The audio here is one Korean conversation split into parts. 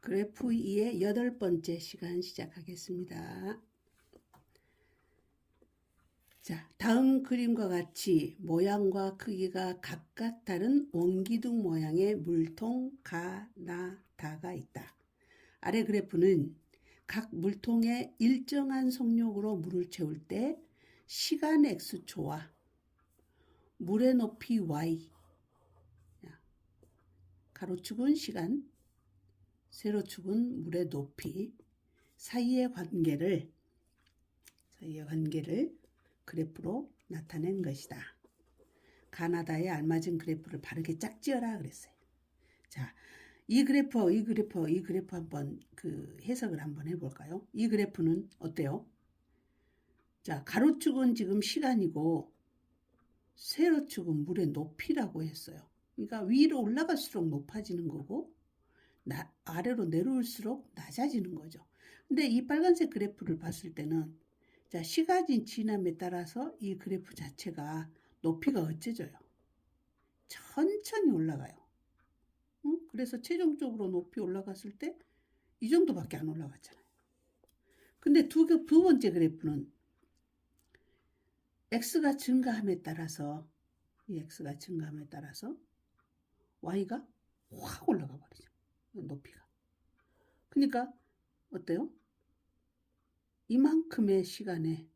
그래프 2의 8번째 시간 시작하겠습니다. 자, 다음 그림과 같이 모양과 크기가 각각 다른 원기둥 모양의 물통 가, 나, 다가 있다. 아래 그래프는 각 물통에 일정한 속력으로 물을 채울 때 시간 x초와 물의 높이 y, 가로축은 시간, 세로축은 물의 높이 사이의 관계를 그래프로 나타낸 것이다. 가나다에 알맞은 그래프를 바르게 짝지어라 그랬어요. 자, 이 그래프 한번 해석을 한번 해볼까요? 이 그래프는 어때요? 자, 가로축은 지금 시간이고 세로축은 물의 높이라고 했어요. 그러니까 위로 올라갈수록 높아지는 거고 아래로 내려올수록 낮아지는 거죠. 근데 이 빨간색 그래프를 봤을 때는 자, 시간이 지남에 따라서 이 그래프 자체가 높이가 어째져요? 천천히 올라가요. 그래서 최종적으로 높이 올라갔을 때 이 정도밖에 안 올라갔잖아요. 근데 두 번째 그래프는 x가 증가함에 따라서 y가 확 올라가 버리죠. 높이가. 그러니까 어때요? 이만큼의 시간에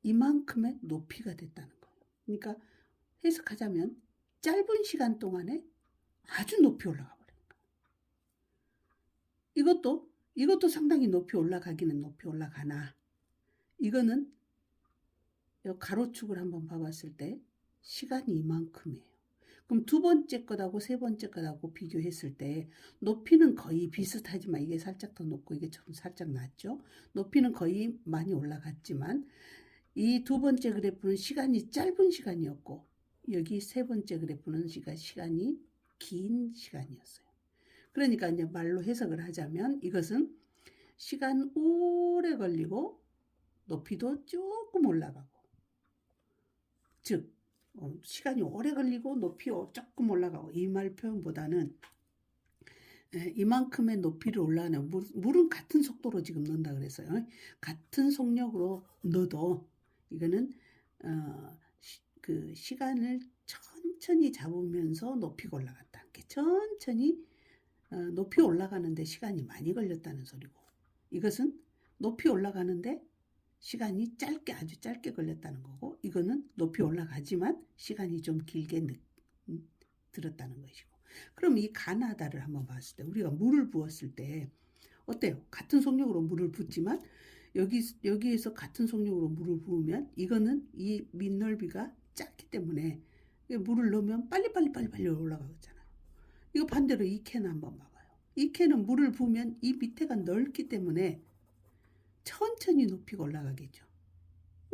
이만큼의 높이가 됐다는 거예요. 그러니까 해석하자면 짧은 시간 동안에 아주 높이 올라가 버린 거예요. 이것도 상당히 높이 올라가기는 높이 올라가나 이거는 가로축을 한번 봐봤을 때 시간이 이만큼이에요. 그럼 두 번째 것하고 세 번째 것하고 비교했을 때 높이는 거의 비슷하지만 이게 살짝 더 높고 이게 좀 살짝 낮죠. 높이는 거의 많이 올라갔지만 이 두 번째 그래프는 시간이 짧은 시간이었고 여기 세 번째 그래프는 시간이 긴 시간이었어요. 그러니까 이제 말로 해석을 하자면 이것은 시간 오래 걸리고 높이도 조금 올라가고 즉 시간이 오래 걸리고 높이 조금 올라가고 이 말 표현보다는 이만큼의 높이를 올라가는 물은 같은 속도로 지금 넣는다 그랬어요. 같은 속력으로 넣어도 이거는 그 시간을 천천히 잡으면서 높이가 올라갔다. 이렇게 천천히 높이 올라가는데 시간이 많이 걸렸다는 소리고 이것은 높이 올라가는데 시간이 아주 짧게 걸렸다는 거고 이거는 높이 올라가지만 시간이 좀 길게 들었다는 것이고 그럼 이 가나다를 한번 봤을 때 우리가 물을 부었을 때 어때요? 같은 속력으로 물을 붓지만 여기에서 같은 속력으로 물을 부으면 이거는 이 밑넓이가 작기 때문에 물을 넣으면 빨리 올라가잖아요. 이거 반대로 이 캔 한번 봐봐요. 이 캔은 물을 부으면 이 밑에가 넓기 때문에 천천히 높이가 올라가겠죠.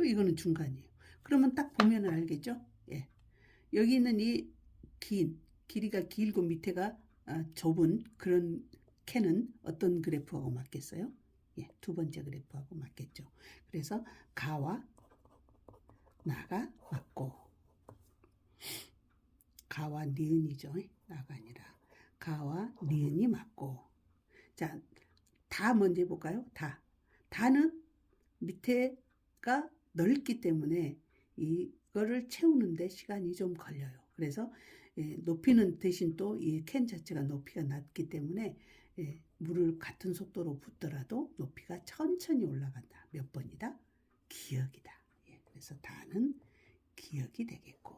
이거는 중간이에요. 그러면 딱 보면 알겠죠? 예. 여기 있는 이 길이가 길고 밑에가 좁은 그런 캔은 어떤 그래프하고 맞겠어요? 예, 두 번째 그래프하고 맞겠죠. 그래서 가와 나가 맞고 가와 니은이죠. 나가 아니라 가와 니은이 맞고 자, 다 먼저 해볼까요? 다는 밑에가 넓기 때문에 이거를 채우는데 시간이 좀 걸려요. 그래서 높이는 대신 또 이 캔 자체가 높이가 낮기 때문에 물을 같은 속도로 붓더라도 높이가 천천히 올라간다. 몇 번이다? 기역이다. 그래서 다는 기역이 되겠고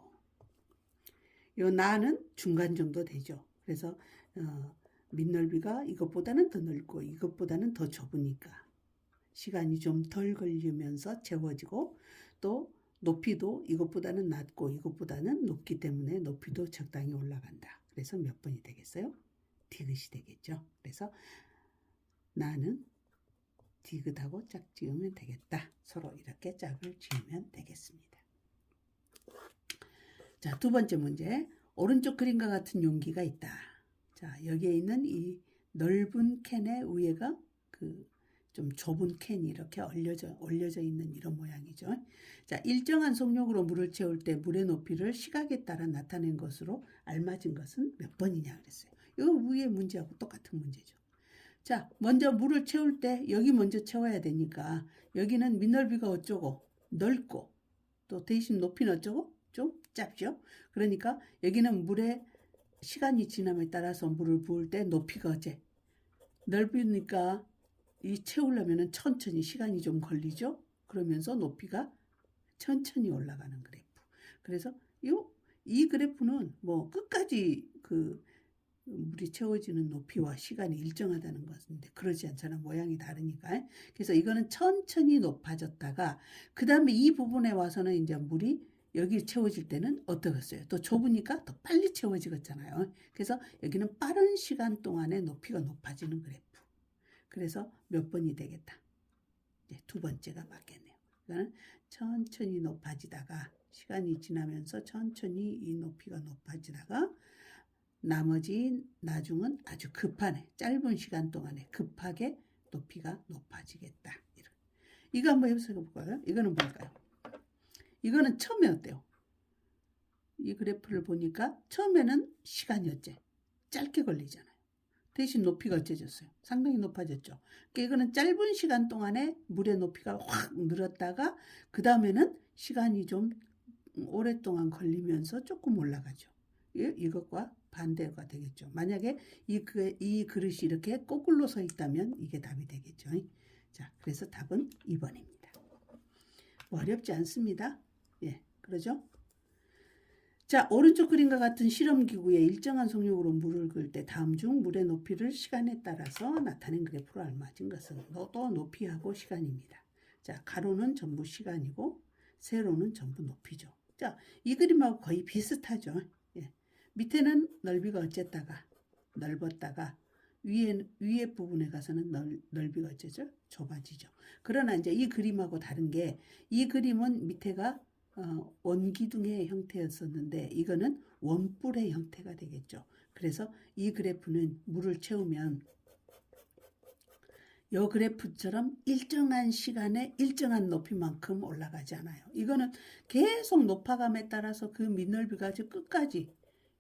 요 나는 중간 정도 되죠. 그래서 밑넓이가 이것보다는 더 넓고 이것보다는 더 좁으니까 시간이 좀 덜 걸리면서 채워지고 또 높이도 이것보다는 낮고 이것보다는 높기 때문에 높이도 적당히 올라간다. 그래서 몇 번이 되겠어요? 디귿이 되겠죠. 그래서 나는 디귿하고 짝 지으면 되겠다. 서로 이렇게 짝을 지으면 되겠습니다. 자, 두 번째 문제. 오른쪽 그림과 같은 용기가 있다. 자, 여기에 있는 이 넓은 캔의 위에가 좀 좁은 캔이 이렇게 올려져 있는 이런 모양이죠. 자, 일정한 속력으로 물을 채울 때 물의 높이를 시각에 따라 나타낸 것으로 알맞은 것은 몇 번이냐 그랬어요. 이거 위에 문제하고 똑같은 문제죠. 자, 먼저 물을 채울 때 여기 먼저 채워야 되니까 여기는 밑넓이가 어쩌고 넓고 또 대신 높이는 어쩌고 좀 짧죠. 그러니까 여기는 물에 시간이 지남에 따라서 물을 부을 때 높이가 어째 넓으니까 이 채우려면 천천히 시간이 좀 걸리죠. 그러면서 높이가 천천히 올라가는 그래프. 그래서 이 그래프는 뭐 끝까지 그 물이 채워지는 높이와 시간이 일정하다는 것인데 그러지 않잖아. 모양이 다르니까. 그래서 이거는 천천히 높아졌다가 그 다음에 이 부분에 와서는 이제 물이 여기 채워질 때는 어떠겠어요? 또 좁으니까 더 빨리 채워지겠잖아요. 그래서 여기는 빠른 시간 동안에 높이가 높아지는 그래프. 그래서 몇 번이 되겠다. 두 번째가 맞겠네요. 이거는 천천히 높아지다가 시간이 지나면서 천천히 이 높이가 높아지다가 나머지 나중은 아주 급하네. 짧은 시간 동안에 급하게 높이가 높아지겠다. 이거 한번 해석해 볼까요? 이거는 뭘까요? 이거는 처음에 어때요? 이 그래프를 보니까 처음에는 시간이 어째? 짧게 걸리잖아요. 대신 높이가 어째졌어요? 상당히 높아졌죠. 그러니까 이거는 짧은 시간 동안에 물의 높이가 확 늘었다가 그 다음에는 시간이 좀 오랫동안 걸리면서 조금 올라가죠. 이것과 반대가 되겠죠. 만약에 이 그릇이 이렇게 거꾸로 서 있다면 이게 답이 되겠죠. 자, 그래서 답은 2번입니다. 뭐 어렵지 않습니다. 예, 그러죠? 자, 오른쪽 그림과 같은 실험기구에 일정한 속력으로 물을 그을 때 다음 중 물의 높이를 시간에 따라서 나타낸 그래프로 알맞은 것은 또 높이하고 시간입니다. 자, 가로는 전부 시간이고 세로는 전부 높이죠. 자, 이 그림하고 거의 비슷하죠. 예. 밑에는 넓이가 어쨌다가 넓었다가 위에 부분에 가서는 넓이가 어째죠? 좁아지죠. 그러나 이제 이 그림하고 다른 게 이 그림은 밑에가 원기둥의 형태였었는데 이거는 원뿔의 형태가 되겠죠. 그래서 이 그래프는 물을 채우면 이 그래프처럼 일정한 시간에 일정한 높이만큼 올라가지 않아요. 이거는 계속 높아감에 따라서 그 밑넓이가 끝까지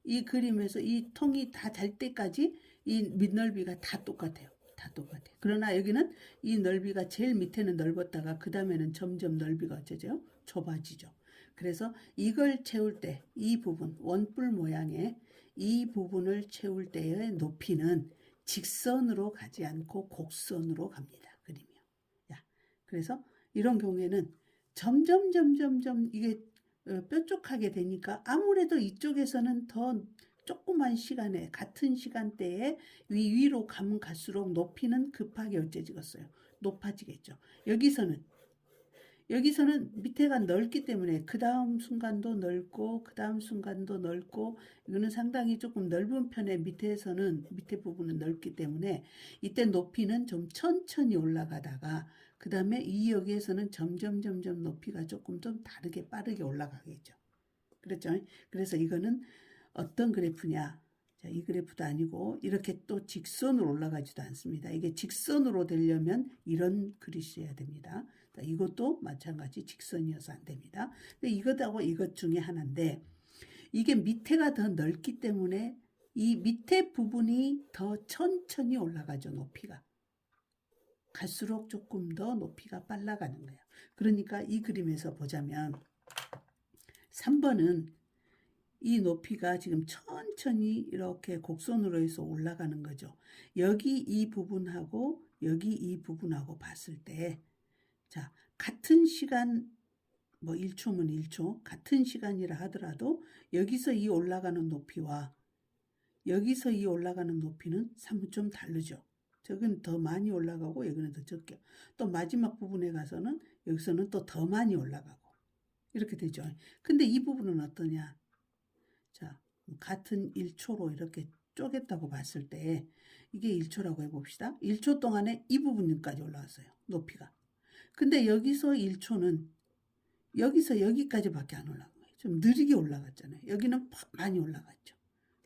이 그림에서 이 통이 다 달 때까지 이 밑넓이가 다 똑같아요. 다 똑같아요. 그러나 여기는 이 넓이가 제일 밑에는 넓었다가 그 다음에는 점점 넓이가 어쩌죠? 좁아지죠. 그래서 이걸 채울 때 이 부분 원뿔 모양의 이 부분을 채울 때의 높이는 직선으로 가지 않고 곡선으로 갑니다. 그림이요. 야, 그래서 이런 경우에는 점점 이게 뾰족하게 되니까 아무래도 이쪽에서는 더 조그만 시간에 같은 시간대에 위로 가면 갈수록 높이는 급하게 어째지겠어요. 높아지겠죠. 여기서는 밑에가 넓기 때문에 그 다음 순간도 넓고 그 다음 순간도 넓고 이거는 상당히 조금 넓은 편에 밑에 부분은 넓기 때문에 이때 높이는 좀 천천히 올라가다가 그 다음에 여기에서는 점점 높이가 조금 좀 다르게 빠르게 올라가겠죠. 그렇죠? 그래서 이거는 어떤 그래프냐? 자, 이 그래프도 아니고 이렇게 또 직선으로 올라가지도 않습니다. 이게 직선으로 되려면 이런 그릇이어야 됩니다. 이것도 마찬가지 직선이어서 안 됩니다. 근데 이것하고 이것 중에 하나인데 이게 밑에가 더 넓기 때문에 이 밑에 부분이 더 천천히 올라가죠. 높이가. 갈수록 조금 더 높이가 빨라가는 거예요. 그러니까 이 그림에서 보자면 3번은 이 높이가 지금 천천히 이렇게 곡선으로 해서 올라가는 거죠. 여기 이 부분하고 여기 이 부분하고 봤을 때 자, 같은 시간 뭐 1초면 1초 같은 시간이라 하더라도 여기서 이 올라가는 높이와 여기서 이 올라가는 높이는 사뭇 좀 다르죠. 저건 더 많이 올라가고 여기는 더 적게. 또 마지막 부분에 가서는 여기서는 또 더 많이 올라가고 이렇게 되죠. 근데 이 부분은 어떠냐? 자, 같은 1초로 이렇게 쪼갰다고 봤을 때 이게 1초라고 해봅시다. 1초 동안에 이 부분까지 올라왔어요. 높이가. 근데 여기서 1초는 여기서 여기까지밖에 안 올라간 거예요. 좀 느리게 올라갔잖아요. 여기는 많이 올라갔죠.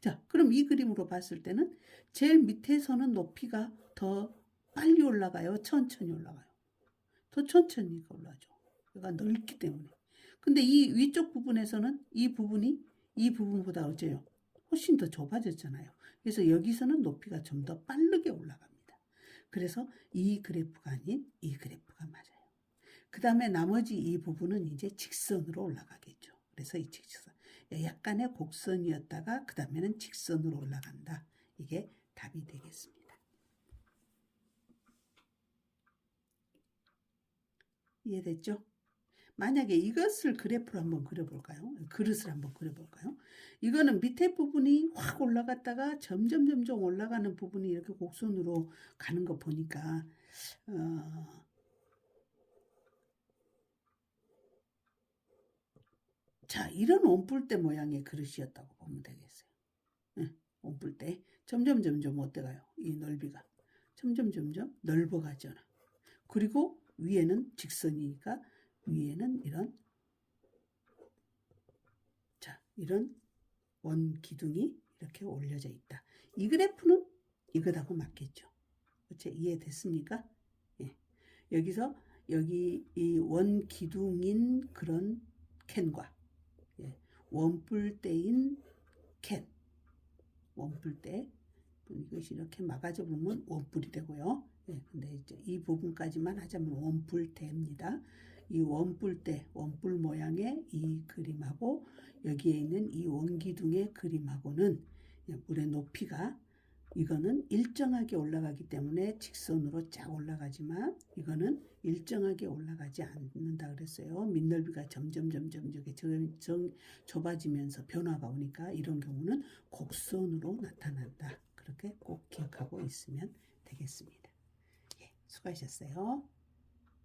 자, 그럼 이 그림으로 봤을 때는 제일 밑에서는 높이가 더 빨리 올라가요? 천천히 올라가요? 더 천천히 올라가죠. 얘가 넓기 때문에. 근데 이 위쪽 부분에서는 이 부분보다 어째요? 훨씬 더 좁아졌잖아요. 그래서 여기서는 높이가 좀 더 빠르게 올라갑니다. 그래서 이 그래프가 아닌 이 그래프가 맞아요. 그 다음에 나머지 이 부분은 이제 직선으로 올라가겠죠. 그래서 이 직선, 약간의 곡선이었다가 그 다음에는 직선으로 올라간다. 이게 답이 되겠습니다. 이해됐죠? 만약에 이것을 그래프로 한번 그려볼까요? 그릇을 한번 그려볼까요? 이거는 밑에 부분이 확 올라갔다가 점점 올라가는 부분이 이렇게 곡선으로 가는 거 보니까 자, 이런 원뿔대 모양의 그릇이었다고 보면 되겠어요. 원뿔대 점점 어때가요? 이 넓이가 점점 넓어가잖아. 그리고 위에는 직선이니까 위에는 이런 원 기둥이 이렇게 올려져 있다. 이 그래프는 이것하고 맞겠죠. 그렇죠? 이해됐습니까? 예. 여기서 여기 이 원 기둥인 그런 캔과 원뿔대인 캔, 원뿔대 이것이 이렇게 막아져 보면 원뿔이 되고요. 근데 이제 이 부분까지만 하자면 원뿔대입니다. 이 원뿔대, 원뿔 모양의 이 그림하고 여기에 있는 이 원기둥의 그림하고는 물의 높이가 이거는 일정하게 올라가기 때문에 직선으로 쫙 올라가지만 이거는 일정하게 올라가지 않는다 그랬어요. 밑넓이가 점점 이렇게 좁아지면서 변화가 오니까 이런 경우는 곡선으로 나타난다. 그렇게 꼭 기억하고 있으면 되겠습니다. 예, 수고하셨어요.